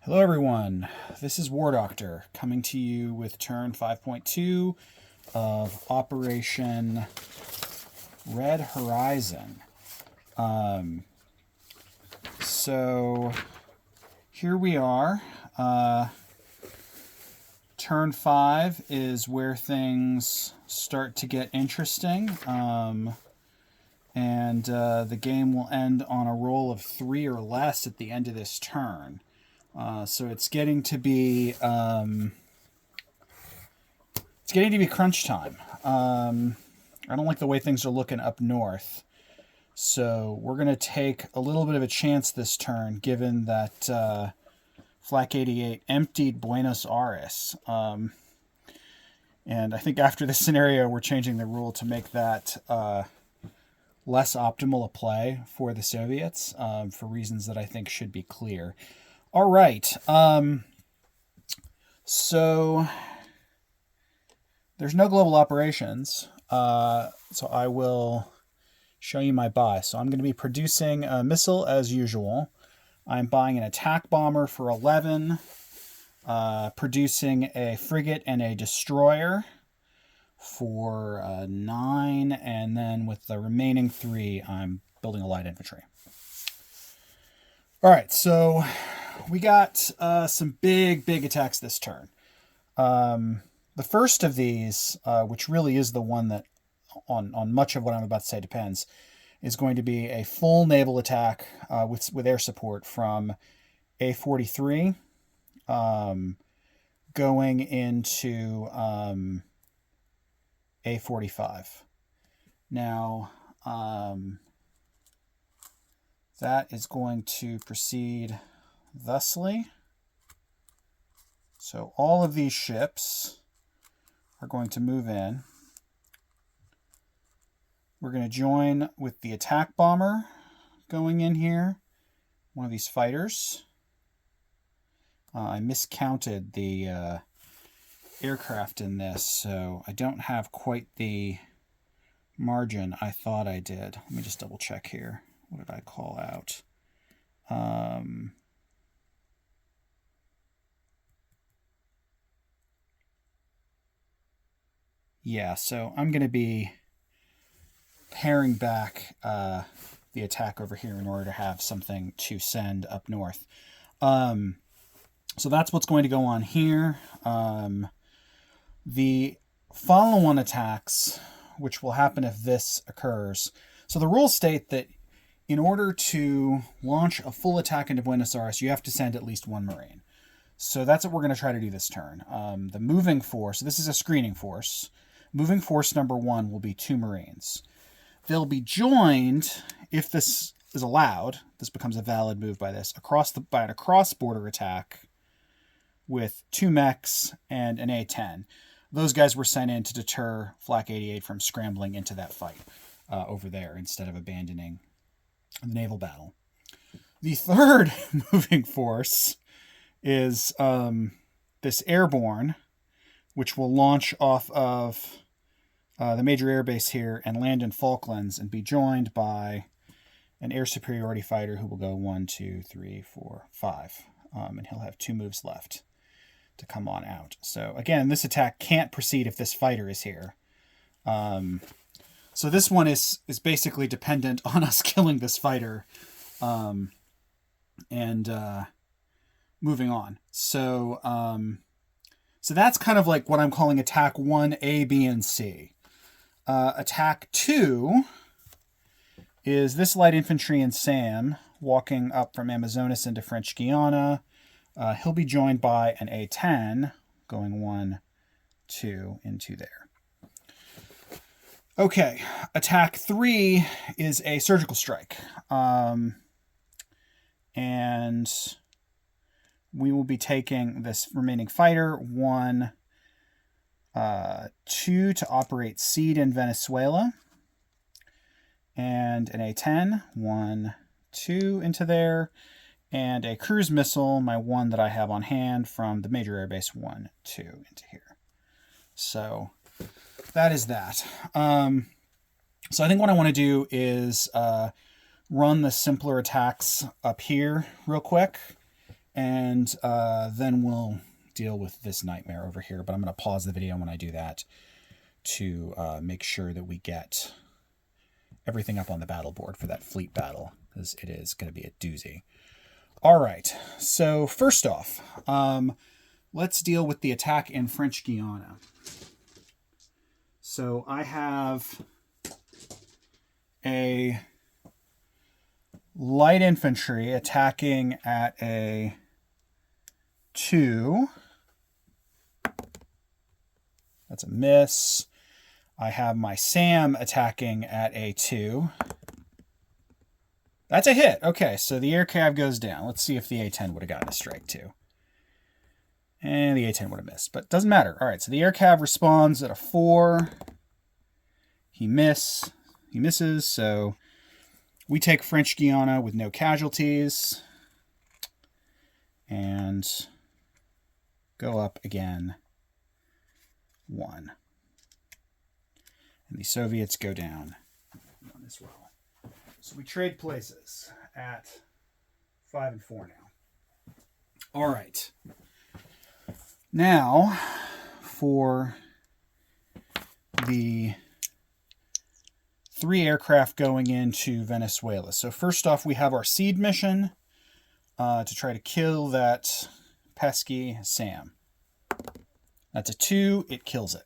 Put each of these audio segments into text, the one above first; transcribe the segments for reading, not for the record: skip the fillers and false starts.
Hello everyone, this is War Doctor coming to you with turn 5.2 of Operation Red Horizon. So here we are. Turn 5 is where things start to get interesting. The game will end on a roll of 3 or less at the end of this turn. So it's getting to be crunch time. I don't like the way things are looking up north, so we're gonna take a little bit of a chance this turn, given that Flak 88 emptied Buenos Aires, and I think after this scenario, we're changing the rule to make that less optimal a play for the Soviets for reasons that I think should be clear. All right. So there's no global operations. So I will show you my buy. So I'm going to be producing a missile as usual. I'm buying an attack bomber for 11, producing a frigate and a destroyer for 9, and then with the remaining 3, I'm building a light infantry. All right, so we got some big attacks this turn. The first of these, which really is the one that on much of what I'm about to say depends, is going to be a full naval attack with air support from A43 going into A45. Now, that is going to proceed thusly. So all of these ships are going to move in. We're going to join with the attack bomber going in here, one of these fighters. I miscounted the aircraft in this, so I don't have quite the margin I thought I did. Let me just double check here. What did I call out? Yeah, so I'm going to be paring back the attack over here in order to have something to send up north. So that's what's going to go on here. The follow-on attacks, which will happen if this occurs. So the rules state that in order to launch a full attack into Buenos Aires, you have to send at least 1 Marine. So that's what we're going to try to do this turn. The moving force, this is a screening force. Moving force number 1 will be 2 Marines. They'll be joined, if this is allowed, this becomes a valid move by this, by a cross-border attack with 2 mechs and an A-10. Those guys were sent in to deter Flak 88 from scrambling into that fight over there instead of abandoning the naval battle. The third moving force is this airborne, which will launch off of the major airbase here and land in Falklands and be joined by an air superiority fighter who will go 1, 2, 3, 4, 5. And he'll have 2 moves left to come on out. So again, this attack can't proceed if this fighter is here. So this one is basically dependent on us killing this fighter and moving on. So that's kind of like what I'm calling attack 1, A, B, and C. Attack 2 is this light infantry and Sam walking up from Amazonas into French Guiana. He'll be joined by an A-10 going 1, 2 into there. Okay, attack 3 is a surgical strike. And we will be taking this remaining fighter, 1, 2 to operate seed in Venezuela, and an A-10, 1, 2 into there, and a cruise missile, my 1 that I have on hand from the major airbase, 1, 2 into here. So that is that. So I think what I want to do is run the simpler attacks up here real quick, and then we'll deal with this nightmare over here. But I'm going to pause the video when I do that to make sure that we get everything up on the battle board for that fleet battle, because it is going to be a doozy. All right, so first off, let's deal with the attack in French Guiana. So I have a light infantry attacking at a 2. That's a miss. I have my SAM attacking at a 2. That's a hit. Okay, so the air cav goes down. Let's see if the A-10 would have gotten a strike too. And the A-10 would have missed, but doesn't matter. All right, so the air cav responds at a 4. He misses, so we take French Guiana with no casualties and go up again 1. And the Soviets go down 1 as well. So we trade places at 5 and 4 now. All right. Now for the 3 aircraft going into Venezuela. So first off, we have our seed mission to try to kill that pesky SAM. That's a 2. It kills it.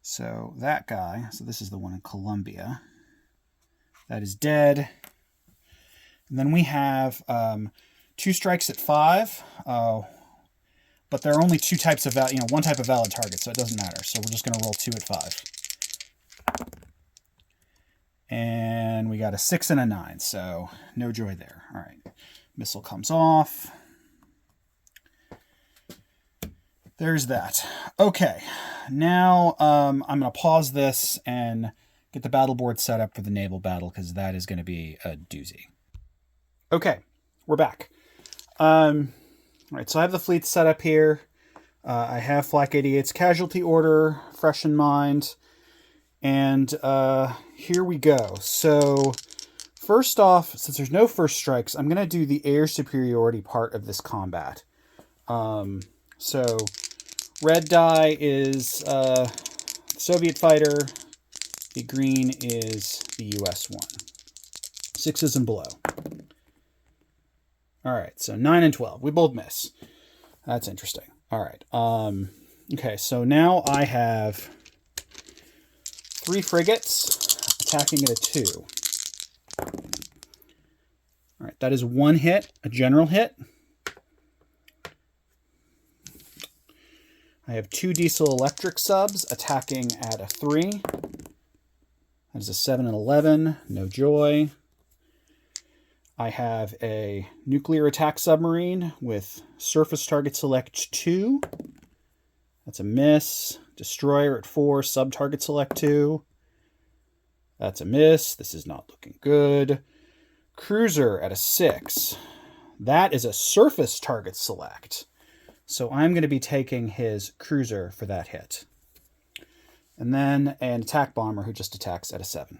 So that guy, so this is the one in Colombia, that is dead. And then we have 2 strikes at 5, but there are only 2 types of, one type of valid target, so it doesn't matter. So we're just going to roll 2 at 5. And we got a 6 and a 9, so no joy there. All right, missile comes off. There's that. Okay, now I'm going to pause this and get the battle board set up for the naval battle, because that is going to be a doozy. Okay, we're back. All right, so I have the fleet set up here. I have Flak 88's casualty order fresh in mind. And here we go. So first off, since there's no first strikes, I'm going to do the air superiority part of this combat. So red die is Soviet fighter. The green is the US one. 6s and below. All right, so 9 and 12. We both miss. That's interesting. All right. Okay, so now I have 3 frigates attacking at a 2. All right, that is 1 hit, a general hit. I have 2 diesel electric subs attacking at a 3. That is a 7 and 11, no joy. I have a nuclear attack submarine with surface target select 2. That's a miss. Destroyer at 4, sub target select 2. That's a miss. This is not looking good. Cruiser at a 6. That is a surface target select. So I'm going to be taking his cruiser for that hit. And then an attack bomber who just attacks at a 7.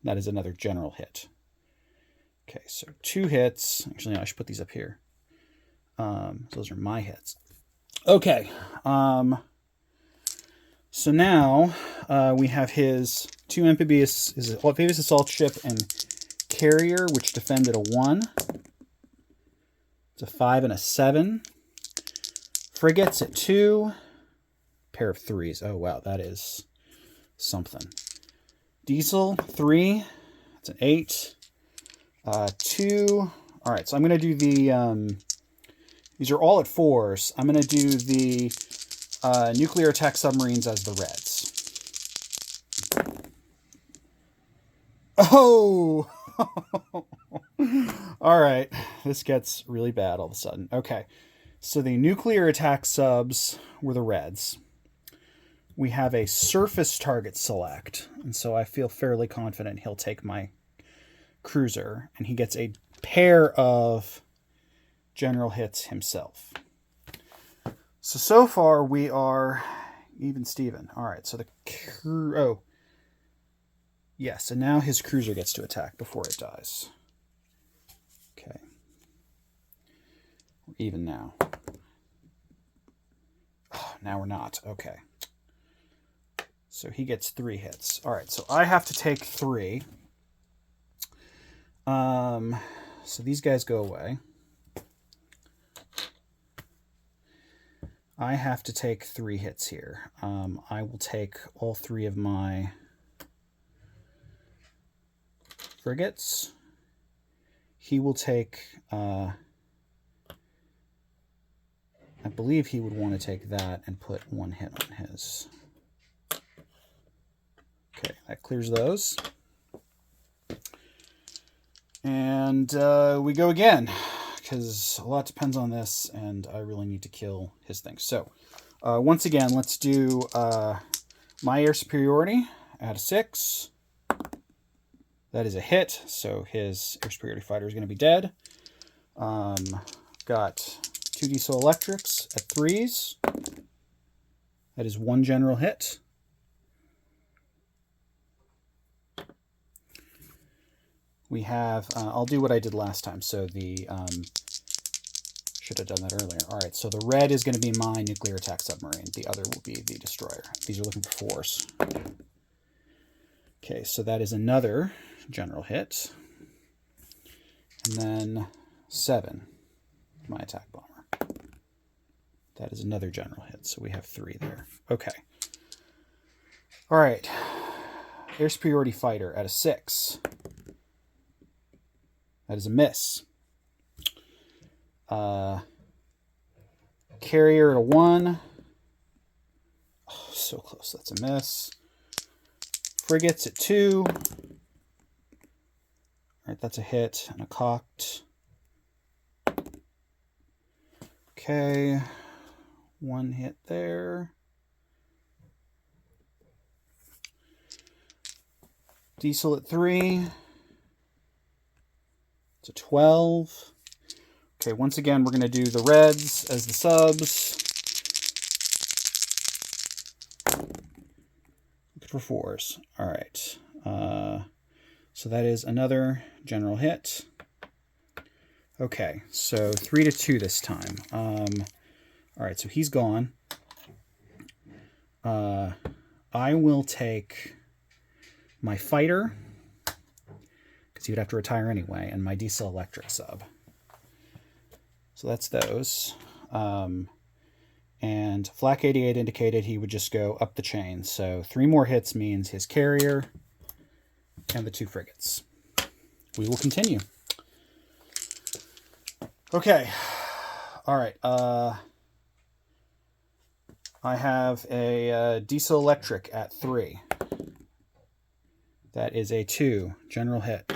That is another general hit. Okay, so 2 hits. Actually, no, I should put these up here. Those are my hits. Okay. So now we have his 2 amphibious assault ship and carrier, which defended a 1. It's a 5 and a 7. Frigates at 2. Pair of 3s. Oh, wow, that is something. Diesel, 3. It's an 8. 2. All right, so I'm going to do the... these are all at 4s. I'm going to do the nuclear attack submarines as the reds. Oh! All right, this gets really bad all of a sudden. Okay, so the nuclear attack subs were the reds. We have a surface target select, and so I feel fairly confident he'll take my cruiser, and he gets a pair of general hits himself. So far we are even Steven. All right, so the yes, and now his cruiser gets to attack before it dies. Okay. even now. Oh, now we're not. Okay. So he gets 3 hits. All right, so I have to take 3. So these guys go away. I have to take 3 hits here. I will take all 3 of my frigates. He will take, I believe he would want to take that and put 1 hit on his. Okay, that clears those. And we go again, because a lot depends on this, and I really need to kill his thing. So, once again, let's do my air superiority at a 6. That is a hit, so his air superiority fighter is going to be dead. Got 2 diesel electrics at 3s. That is 1 general hit. We have, I'll do what I did last time, so the, should have done that earlier. All right, so the red is going to be my nuclear attack submarine. The other will be the destroyer. These are looking for 4s. Okay, so that is another general hit. And then 7, my attack bomber. That is another general hit, so we have 3 there. Okay. All right, air superiority fighter at a 6. That is a miss. Carrier at a 1. Oh, so close. That's a miss. Frigates at 2. All right, that's a hit and a cocked. Okay. 1 hit there. Diesel at 3. It's a 12. Okay, once again, we're going to do the reds as the subs. Looking for 4s. All right. So that is another general hit. Okay, so 3-2 this time. All right, so he's gone. I will take my fighter, because he would have to retire anyway, and my diesel electric sub. So that's those. And Flak 88 indicated he would just go up the chain. So 3 more hits means his carrier and the 2 frigates. We will continue. Okay. All right. I have a diesel electric at 3. That is a 2 general hit.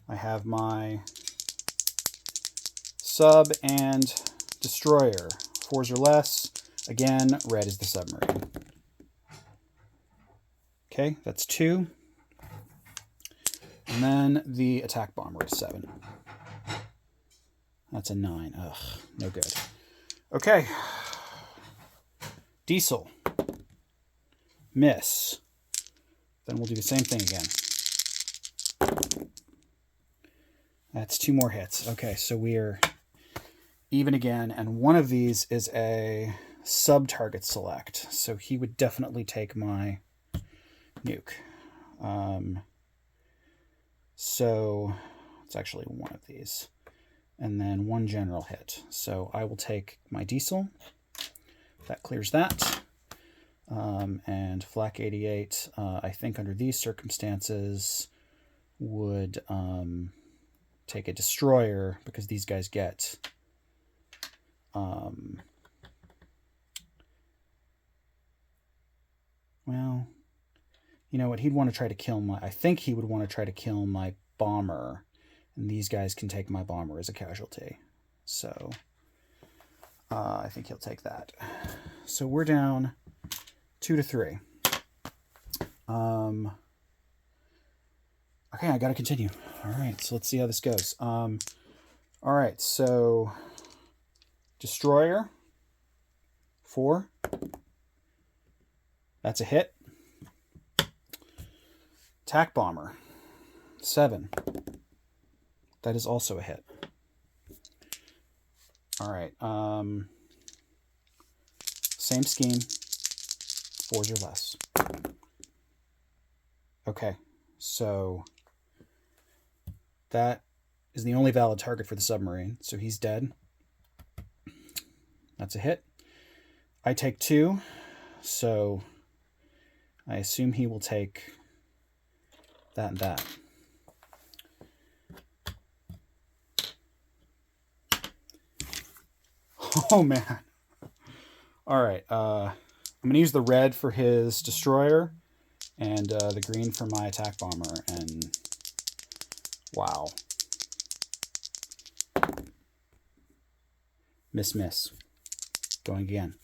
I have my sub and destroyer. 4s or less. Again, red is the submarine. Okay, that's 2. And then the attack bomber is 7. That's a 9. Ugh, no good. Okay. Diesel. Miss. Then we'll do the same thing again. That's 2 more hits. Okay, so we're even again, and one of these is a sub-target select, so he would definitely take my nuke. So it's actually one of these. And then 1 general hit. So I will take my diesel. That clears that. And Flak 88, I think under these circumstances, would take a destroyer, because these guys get well, you know what, he'd want to try to kill my, I think he would want to try to kill my bomber, and these guys can take my bomber as a casualty. So I think he'll take that. So we're down 2-3. Okay, I gotta continue. All right, so let's see how this goes. All right, so destroyer 4. That's a hit. Attack bomber 7. That is also a hit. All right. Same scheme. 4s or less. Okay. So that is the only valid target for the submarine. So he's dead. That's a hit. I take 2. So I assume he will take that and that. Oh, man. All right. I'm going to use the red for his destroyer and the green for my attack bomber. And wow. Miss, miss. Going again.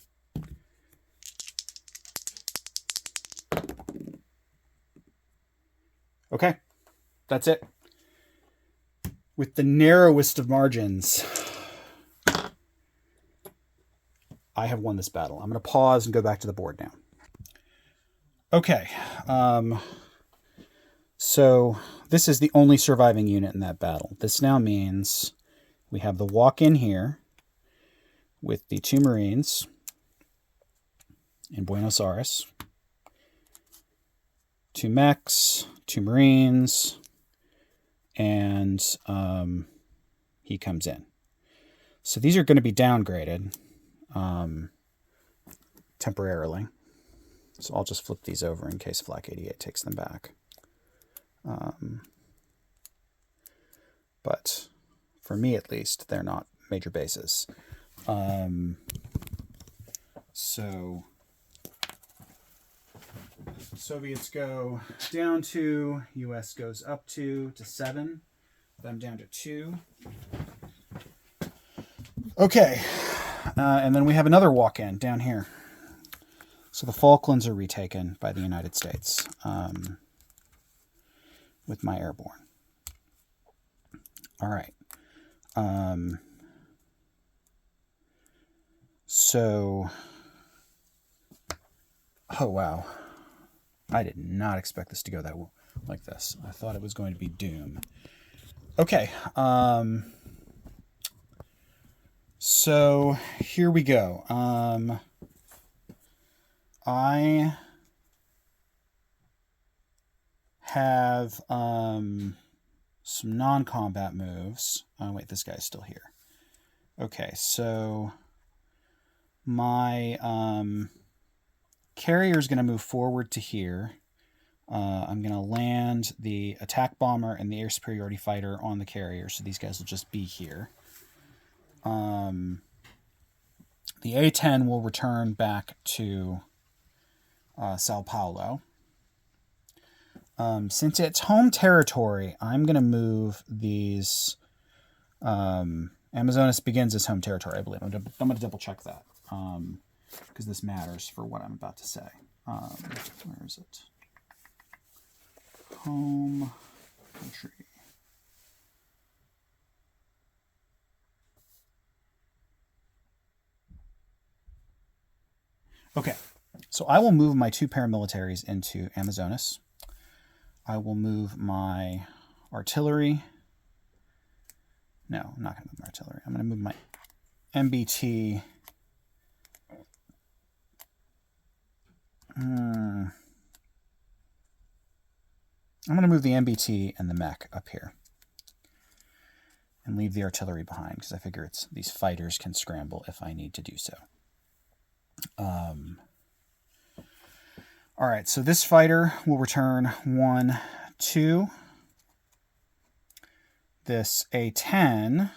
Okay. That's it. With the narrowest of margins, I have won this battle. I'm going to pause and go back to the board now. Okay. So this is the only surviving unit in that battle. This now means we have the walk-in here with the 2 Marines in Buenos Aires, 2 mechs, 2 Marines, and he comes in. So these are going to be downgraded temporarily. So I'll just flip these over in case Flak 88 takes them back. But for me, at least, they're not major bases. So Soviets go down 2, US goes up 2 to 7, them down to 2. Okay, and then we have another walk-in down here. So the Falklands are retaken by the United States with my airborne. All right. So, oh wow. I did not expect this to go that like this. I thought it was going to be doom. Okay. So here we go. I have some non-combat moves. Oh, wait, this guy's still here. Okay, so my carrier is going to move forward to here. I'm going to land the attack bomber and the air superiority fighter on the carrier, so these guys will just be here. The A-10 will return back to Sao Paulo. Since it's home territory, I'm going to move these... Amazonas begins as home territory, I believe. I'm going to double check that because this matters for what I'm about to say. Where is it? Home country. Okay, so I will move my 2 paramilitaries into Amazonas. I will move my artillery. No, I'm not going to move my artillery. I'm going to move my MBT. I'm going to move the MBT and the mech up here and leave the artillery behind because I figure these fighters can scramble if I need to do so. All right, so this fighter will return 1, 2. This A-10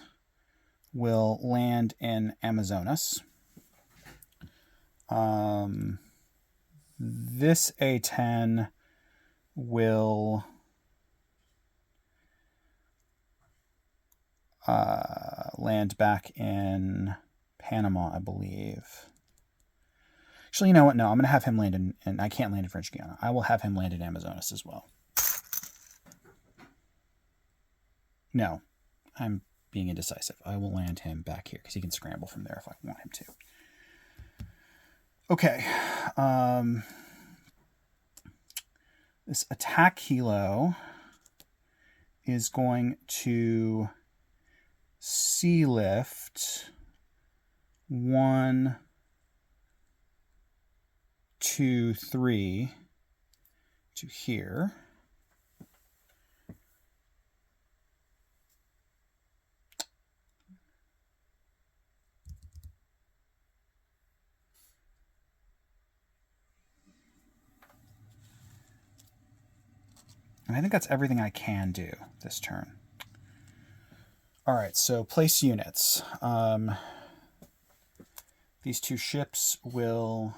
will land in Amazonas. This A-10 will land back in Panama, I believe. Actually, you know what? No, I'm going to have him land in, and I can't land in French Guiana. I will have him land in Amazonas as well. No, I'm being indecisive. I will land him back here because he can scramble from there if I want him to. Okay. This attack helo is going to sea lift 1, 2, 3 to here. And I think that's everything I can do this turn. All right, so place units. These two ships will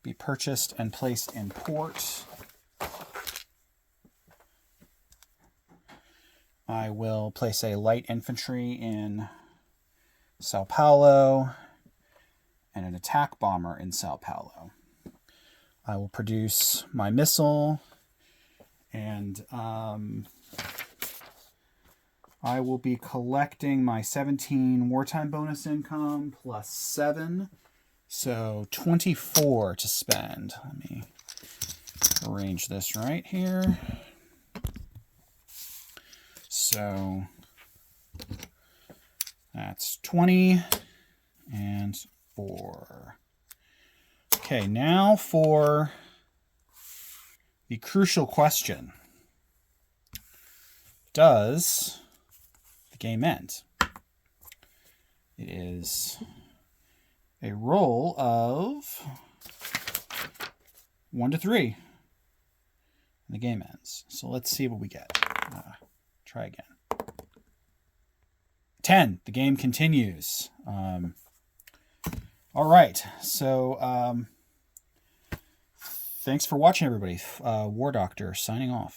be purchased and placed in port. I will place a light infantry in Sao Paulo and an attack bomber in Sao Paulo. I will produce my missile, and I will be collecting my 17 wartime bonus income plus 7. So 24 to spend. Let me arrange this right here. So that's 20 and 4. Okay, now for the crucial question. Does the game end? It is a roll of 1 to 3. And the game ends. So let's see what we get. Try again. 10. The game continues. All right. So thanks for watching, everybody. War Doctor signing off.